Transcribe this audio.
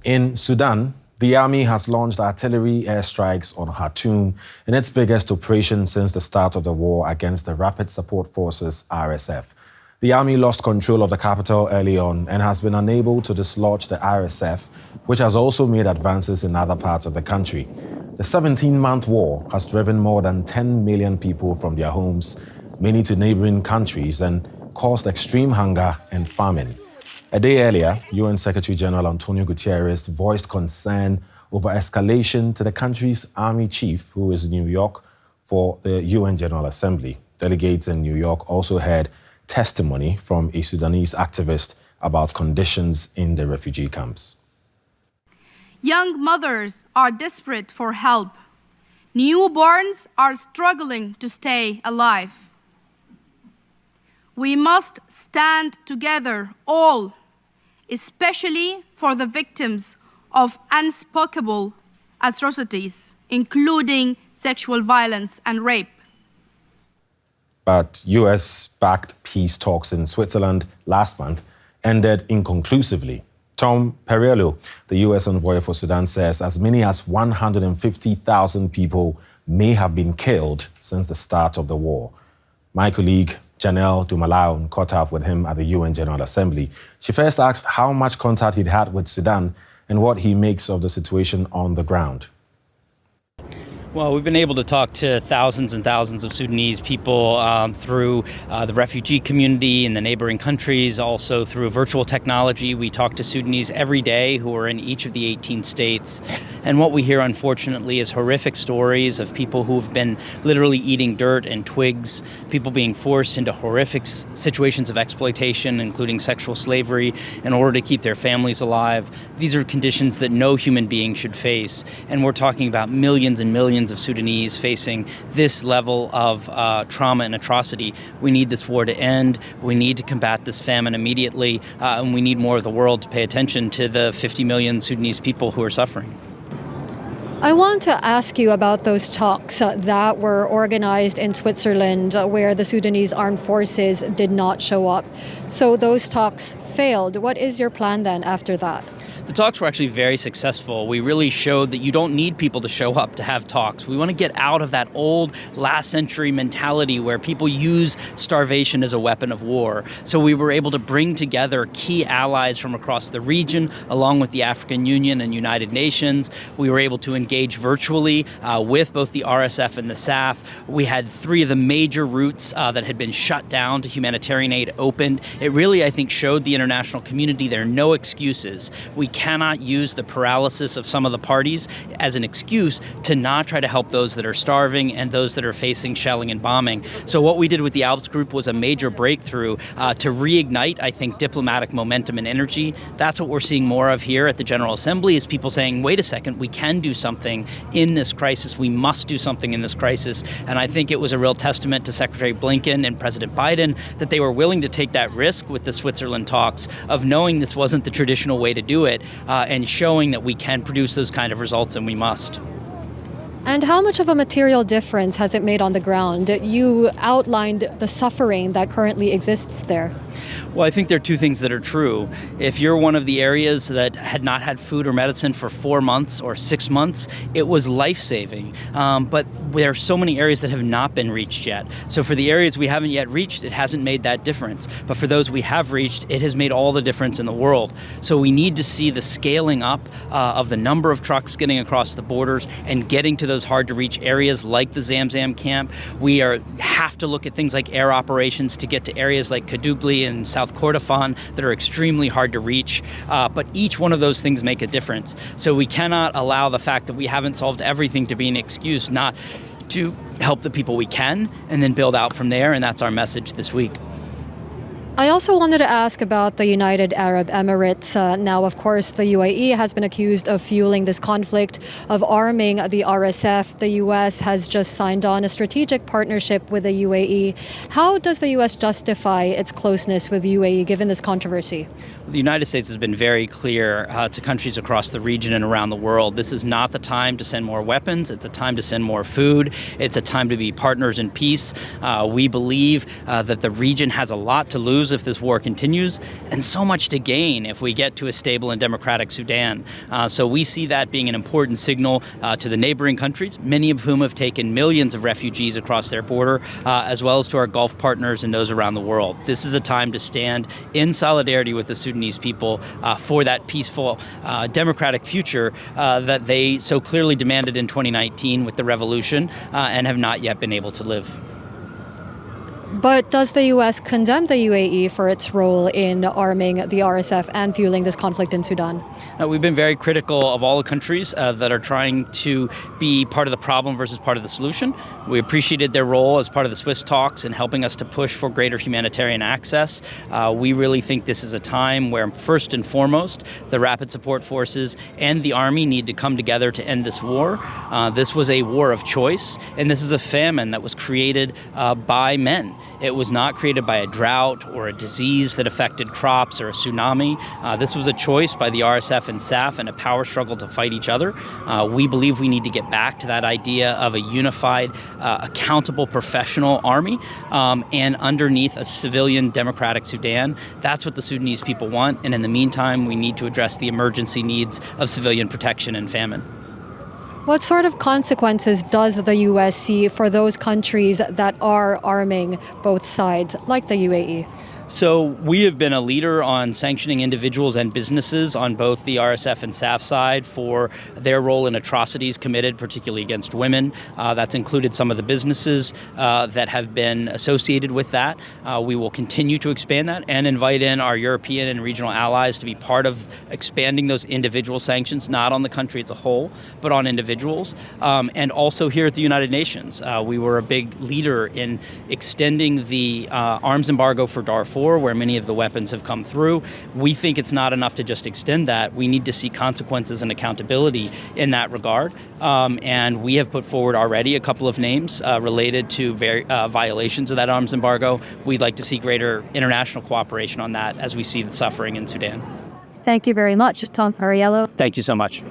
In Sudan, the army has launched artillery airstrikes on Khartoum in its biggest operation since the start of the war against the Rapid Support Forces, RSF. The army lost control of the capital early on and has been unable to dislodge the RSF, which has also made advances in other parts of the country. The 17-month war has driven more than 10 million people from their homes, many to neighbouring countries, and caused extreme hunger and famine. A day earlier, UN Secretary General Antonio Guterres voiced concern over escalation to the country's army chief, who is in New York for the UN General Assembly. Delegates in New York also heard testimony from a Sudanese activist about conditions in the refugee camps. Young mothers are desperate for help. Newborns are struggling to stay alive. We must stand together, all, especially for the victims of unspeakable atrocities, including sexual violence and rape. But US-backed peace talks in Switzerland last month ended inconclusively. Tom Perriello, the US envoy for Sudan, says as many as 150,000 people may have been killed since the start of the war. My colleague Janelle Dumalaon caught up with him at the UN General Assembly. She first asked how much contact he'd had with Sudan and what he makes of the situation on the ground. Well, we've been able to talk to thousands and thousands of Sudanese people through the refugee community in the neighboring countries, also through virtual technology. We talk to Sudanese every day who are in each of the 18 states. And what we hear, unfortunately, is horrific stories of people who have been literally eating dirt and twigs, people being forced into horrific situations of exploitation, including sexual slavery, in order to keep their families alive. These are conditions that no human being should face. And we're talking about millions and millions of Sudanese facing this level of trauma and atrocity. We need this war to end. We need to combat this famine immediately. And we need more of the world to pay attention to the 50 million Sudanese people who are suffering. I want to ask you about those talks that were organized in Switzerland where the Sudanese armed forces did not show up. So those talks failed. What is your plan then after that? The talks were actually very successful. We really showed that you don't need people to show up to have talks. We want to get out of that old last century mentality where people use starvation as a weapon of war. So we were able to bring together key allies from across the region, along with the African Union and United Nations. We were able to engage virtually with both the RSF and the SAF. We had 3 of the major routes that had been shut down to humanitarian aid opened. It really, I think, showed the international community there are no excuses. We cannot use the paralysis of some of the parties as an excuse to not try to help those that are starving and those that are facing shelling and bombing. So what we did with the Alps Group was a major breakthrough to reignite, I think, diplomatic momentum and energy. That's what we're seeing more of here at the General Assembly, is people saying, wait a second, we can do something in this crisis. We must do something in this crisis. And I think it was a real testament to Secretary Blinken and President Biden that they were willing to take that risk with the Switzerland talks of knowing this wasn't the traditional way to do it, and showing that we can produce those kind of results, and we must. And how much of a material difference has it made on the ground? You outlined the suffering that currently exists there. Well, I think there are 2 things that are true. If you're one of the areas that had not had food or medicine for 4 months or 6 months, it was life-saving. But there are so many areas that have not been reached yet. So for the areas we haven't yet reached, it hasn't made that difference. But for those we have reached, it has made all the difference in the world. So we need to see the scaling up of the number of trucks getting across the borders and getting to those hard-to-reach areas like the Zamzam camp. We have to look at things like air operations to get to areas like Kadugli and South Kordofan that are extremely hard to reach, but each one of those things make a difference. So we cannot allow the fact that we haven't solved everything to be an excuse not to help the people we can and then build out from there, and that's our message this week. I also wanted to ask about the United Arab Emirates. Now, of course, the UAE has been accused of fueling this conflict, of arming the RSF. The U.S. has just signed on a strategic partnership with the UAE. How does the U.S. justify its closeness with UAE given this controversy? The United States has been very clear to countries across the region and around the world. This is not the time to send more weapons. It's a time to send more food. It's a time to be partners in peace. We believe that the region has a lot to lose lose if this war continues, and so much to gain if we get to a stable and democratic Sudan. So we see that being an important signal to the neighboring countries, many of whom have taken millions of refugees across their border, as well as to our Gulf partners and those around the world. This is a time to stand in solidarity with the Sudanese people for that peaceful, democratic future that they so clearly demanded in 2019 with the revolution and have not yet been able to live. But does the U.S. condemn the UAE for its role in arming the RSF and fueling this conflict in Sudan? We've been very critical of all the countries that are trying to be part of the problem versus part of the solution. We appreciated their role as part of the Swiss talks in helping us to push for greater humanitarian access. We really think this is a time where, first and foremost, the Rapid Support Forces and the Army need to come together to end this war. This was a war of choice, and this is a famine that was created by men. It was not created by a drought or a disease that affected crops or a tsunami. This was a choice by the RSF and SAF and a power struggle to fight each other. We believe we need to get back to that idea of a unified, accountable, professional army and underneath a civilian democratic Sudan. That's what the Sudanese people want. And in the meantime, we need to address the emergency needs of civilian protection and famine. What sort of consequences does the U.S. see for those countries that are arming both sides, like the UAE? So we have been a leader on sanctioning individuals and businesses on both the RSF and SAF side for their role in atrocities committed, particularly against women. That's included some of the businesses that have been associated with that. We will continue to expand that and invite in our European and regional allies to be part of expanding those individual sanctions, not on the country as a whole, but on individuals. And also here at the United Nations, we were a big leader in extending the arms embargo for Darfur, where many of the weapons have come through. We think it's not enough to just extend that. We need to see consequences and accountability in that regard. And we have put forward already a couple of names related to violations of that arms embargo. We'd like to see greater international cooperation on that as we see the suffering in Sudan. Thank you very much, Tom Perriello. Thank you so much.